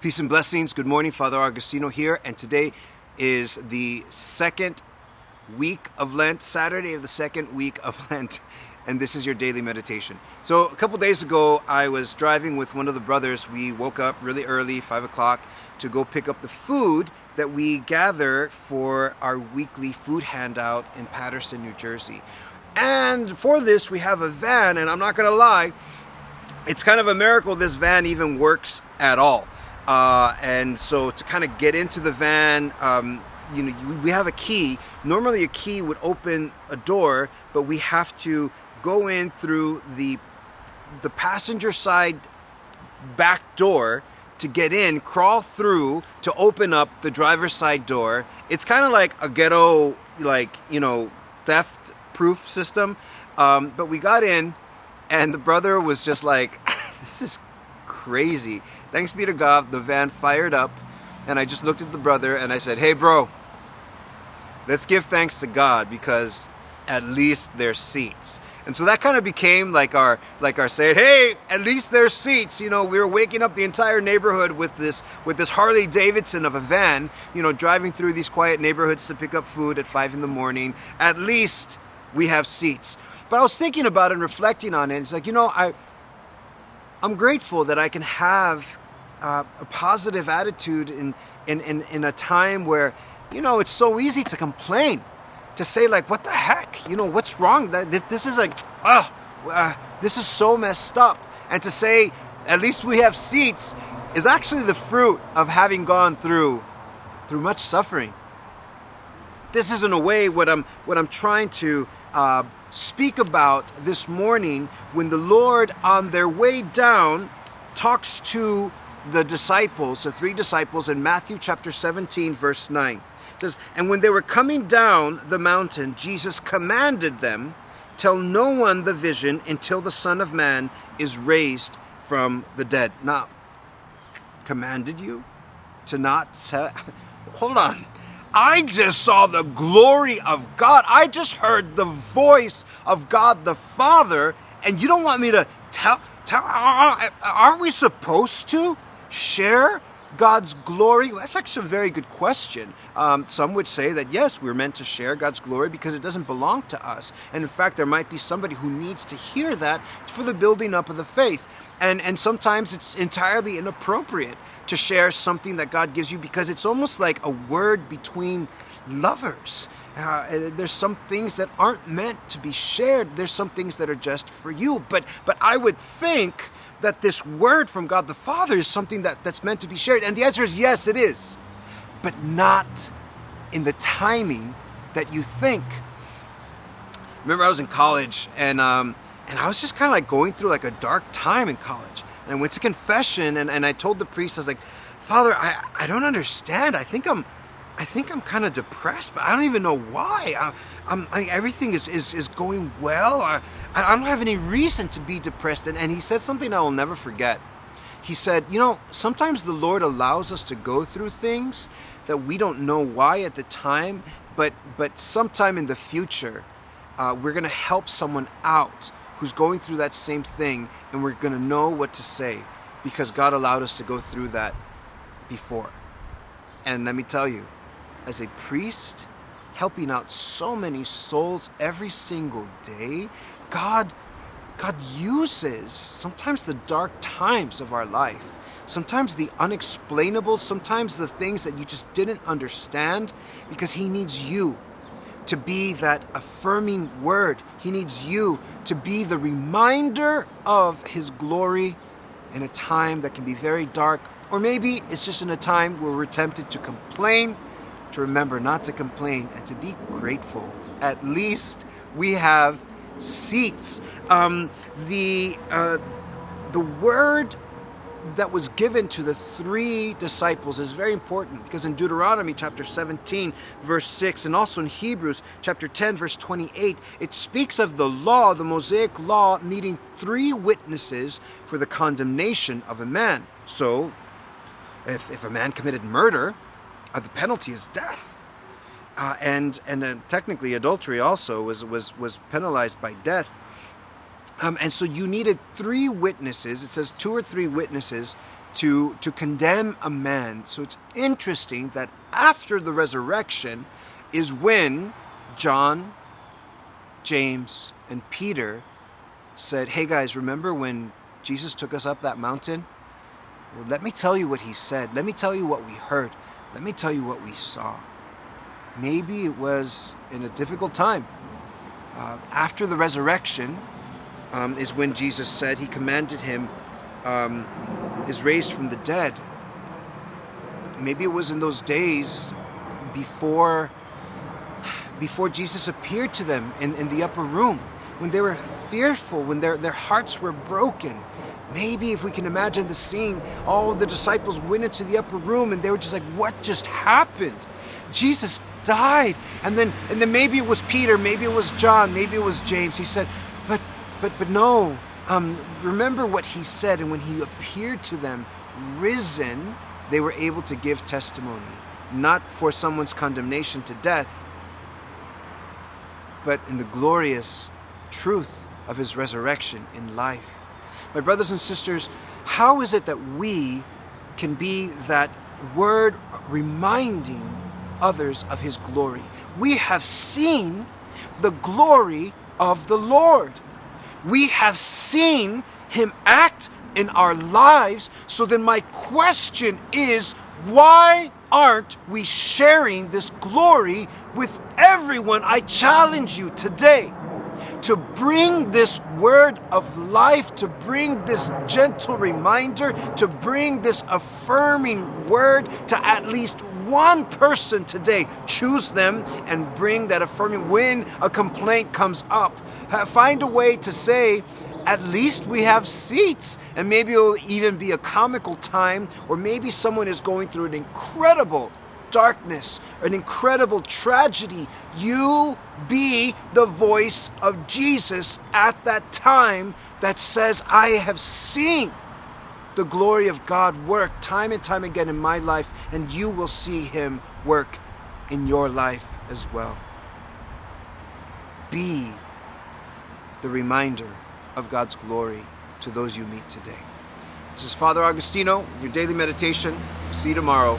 Peace and blessings. Good morning, Father Augustino here, and today is the second week of Lent, Saturday of the second week of Lent, and this is your daily meditation. So a couple days ago, I was driving with one of the brothers. We woke up really early, 5 o'clock, to go pick up the food that we gather for our weekly food handout in Paterson, New Jersey. And for this, we have a van, and I'm not going to lie, it's kind of a miracle this van even works at all. And so to kind of get into the van, we have a key. Normally a key would open a door, but we have to go in through the passenger side back door to get in, crawl through to open up the driver's side door. It's kind of like a ghetto, theft proof system. But we got in, and the brother was just like, this is crazy. Thanks be to God, the van fired up, and I just looked at the brother and I said, hey bro, let's give thanks to God because at least there's seats. And so that kind of became like our saying, hey, at least there's seats. We were waking up the entire neighborhood with this Harley Davidson of a van, driving through these quiet neighborhoods to pick up food at 5 in the morning. At least we have seats. But I was thinking about it and reflecting on it. It's like, I'm grateful that I can have a positive attitude in a time where, it's so easy to complain, to say like, what the heck, what's wrong? This is like, this is so messed up. And to say, at least we have seats is actually the fruit of having gone through much suffering. This is in a way what I'm trying to speak about this morning when the Lord on their way down talks to the disciples, the 3 disciples in Matthew chapter 17 verse 9. It says, and when they were coming down the mountain, Jesus commanded them, tell no one the vision until the Son of Man is raised from the dead. Now, commanded you to not tell? Hold on. I just saw the glory of God. I just heard the voice of God the Father, and you don't want me to tell? Aren't we supposed to share God's glory? Well, that's actually a very good question. Some would say that yes, we're meant to share God's glory because it doesn't belong to us. And in fact, there might be somebody who needs to hear that for the building up of the faith. And sometimes it's entirely inappropriate to share something that God gives you because it's almost like a word between lovers. There's some things that aren't meant to be shared. There's some things that are just for you. But I would think that this word from God the Father is something that's meant to be shared. And the answer is yes, it is. But not in the timing that you think. Remember I was in college and I was just kind of like going through like a dark time in college. And I went to confession and I told the priest, I was like, Father, I don't understand. I think I'm kind of depressed, but I don't even know why. Everything is going well. I don't have any reason to be depressed. And he said something I will never forget. He said, sometimes the Lord allows us to go through things that we don't know why at the time, but sometime in the future, we're going to help someone out who's going through that same thing, and we're going to know what to say because God allowed us to go through that before. And let me tell you, as a priest, helping out so many souls every single day, God uses sometimes the dark times of our life, sometimes the unexplainable, sometimes the things that you just didn't understand, because He needs you to be that affirming word. He needs you to be the reminder of His glory in a time that can be very dark, or maybe it's just in a time where we're tempted to complain, to remember not to complain and to be grateful. At least we have seats. The word that was given to the 3 disciples is very important because in Deuteronomy chapter 17 verse 6 and also in Hebrews chapter 10 verse 28, it speaks of the law, the Mosaic law, needing 3 witnesses for the condemnation of a man. So if a man committed murder, the penalty is death. And technically adultery also was penalized by death. And so you needed 3 witnesses. It says 2 or 3 witnesses to condemn a man. So it's interesting that after the resurrection is when John, James, and Peter said, hey guys, remember when Jesus took us up that mountain? Well, let me tell you what he said. Let me tell you what we heard. Let me tell you what we saw. Maybe it was in a difficult time. After the resurrection is when Jesus said, he commanded him, is raised from the dead. Maybe it was in those days before Jesus appeared to them in the upper room, when they were fearful, when their hearts were broken. Maybe if we can imagine the scene, all the disciples went into the upper room and they were just like, what just happened? Jesus died. And then maybe it was Peter, maybe it was John, maybe it was James. He said, but no, remember what he said. And when he appeared to them risen, they were able to give testimony, not for someone's condemnation to death, but in the glorious truth of his resurrection in life. My brothers and sisters, how is it that we can be that word reminding others of his glory? We have seen the glory of the Lord. We have seen him act in our lives. So then my question is, why aren't we sharing this glory with everyone? I challenge you today to bring this word of life, to bring this gentle reminder, to bring this affirming word to at least one person today. Choose them and bring that affirming. When a complaint comes up, find a way to say, at least we have seats. And maybe it'll even be a comical time, or maybe someone is going through an incredible darkness, an incredible tragedy. You be the voice of Jesus at that time that says, I have seen the glory of God work time and time again in my life, and you will see him work in your life as well. Be the reminder of God's glory to those you meet today. This is Father Agustino, your daily meditation. See you tomorrow.